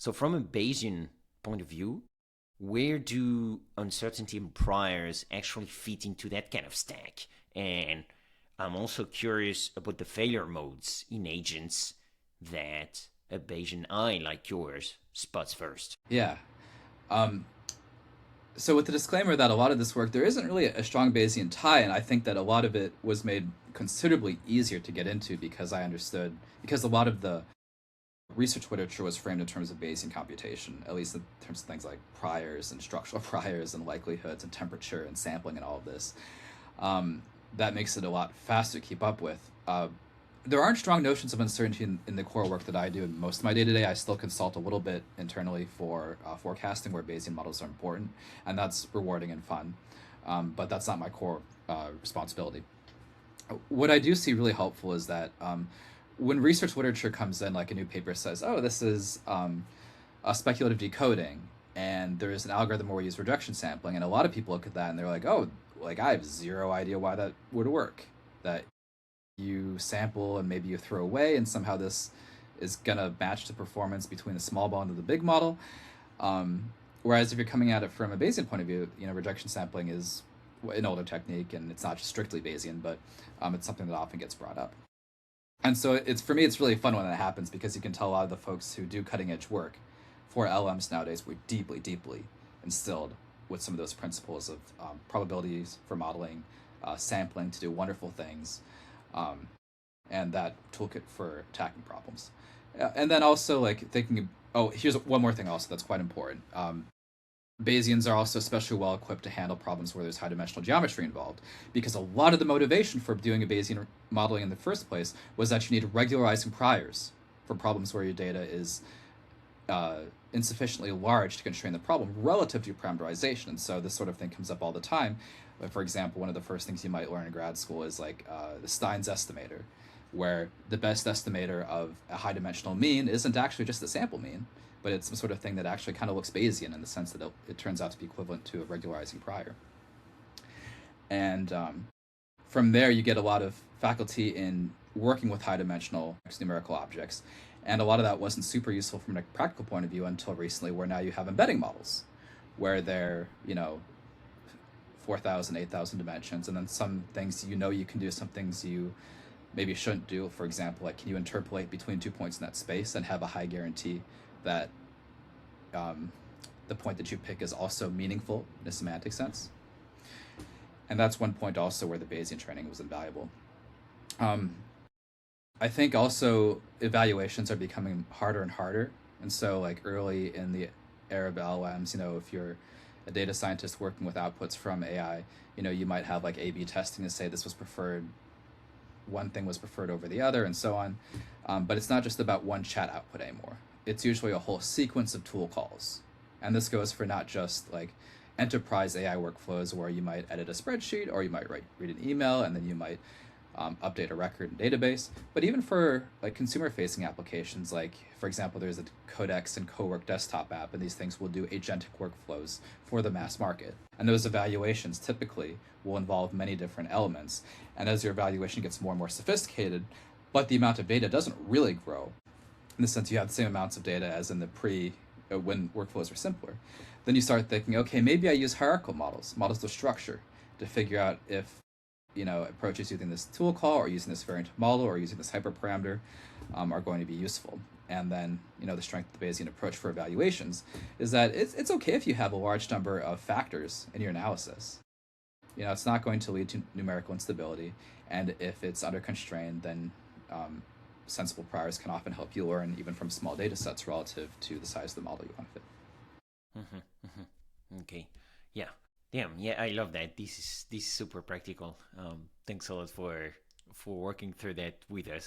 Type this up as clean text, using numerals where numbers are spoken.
So from a Bayesian point of view, where do uncertainty and priors actually fit into that kind of stack? And I'm also curious about the failure modes in agents that a Bayesian eye like yours spots first. Yeah. Um, so with the disclaimer that a lot of this work, there isn't really a strong Bayesian tie, and I think that a lot of it was made considerably easier to get into because a lot of the research literature was framed in terms of Bayesian computation, at least in terms of things like priors and structural priors and likelihoods and temperature and sampling and all of this. That makes it a lot faster to keep up with. There aren't strong notions of uncertainty in the core work that I do in most of my day-to-day. I still consult a little bit internally for forecasting where Bayesian models are important, and that's rewarding and fun. But that's not my core responsibility. What I do see really helpful is that when research literature comes in, like a new paper says, oh, this is a speculative decoding, and there is an algorithm where we use rejection sampling, and a lot of people look at that and they're like, oh, like I have zero idea why that would work. That you sample and maybe you throw away, and somehow this is gonna match the performance between the small model and the big model. Whereas if you're coming at it from a Bayesian point of view, rejection sampling is an older technique, and it's not just strictly Bayesian, but it's something that often gets brought up. And so for me, it's really fun when that happens because you can tell a lot of the folks who do cutting edge work for LMs nowadays were deeply, deeply instilled with some of those principles of probabilities for modeling, sampling to do wonderful things, and that toolkit for attacking problems. And then also like thinking, oh, here's one more thing also that's quite important. Bayesians are also especially well equipped to handle problems where there's high dimensional geometry involved, because a lot of the motivation for doing a Bayesian modeling in the first place was that you need regularizing priors for problems where your data is insufficiently large to constrain the problem relative to your parameterization. And so this sort of thing comes up all the time. For example, one of the first things you might learn in grad school is like the Stein's estimator, where the best estimator of a high dimensional mean isn't actually just the sample mean, but it's some sort of thing that actually kind of looks Bayesian in the sense that it turns out to be equivalent to a regularizing prior. And from there, you get a lot of faculty in working with high dimensional numerical objects. And a lot of that wasn't super useful from a practical point of view until recently, where now you have embedding models, where they're, 4,000, 8,000 dimensions. And then some things you can do, some things you maybe shouldn't do. For example, like can you interpolate between 2 points in that space and have a high guarantee that the point that you pick is also meaningful in a semantic sense. And that's one point also where the Bayesian training was invaluable. I think also evaluations are becoming harder and harder. And so like early in the era of LLMs, if you're a data scientist working with outputs from AI, you might have like A/B testing to say this was preferred, one thing was preferred over the other, and so on. But it's not just about one chat output anymore. It's usually a whole sequence of tool calls. And this goes for not just like enterprise AI workflows where you might edit a spreadsheet or you might read an email and then you might update a record and database, but even for like consumer facing applications, like for example, there's a Codex and Cowork desktop app, and these things will do agentic workflows for the mass market. And those evaluations typically will involve many different elements. And as your evaluation gets more and more sophisticated, but the amount of data doesn't really grow, in the sense you have the same amounts of data as in the when workflows were simpler, then you start thinking, okay, maybe I use hierarchical models of structure to figure out if approaches using this tool call or using this variant model or using this hyperparameter are going to be useful. And then the strength of the Bayesian approach for evaluations is that it's okay if you have a large number of factors in your analysis. It's not going to lead to numerical instability, and if it's under constraint, then sensible priors can often help you learn even from small data sets relative to the size of the model you want to fit. Okay. Yeah. Damn. Yeah, I love that. This is super practical. Thanks a lot for working through that with us.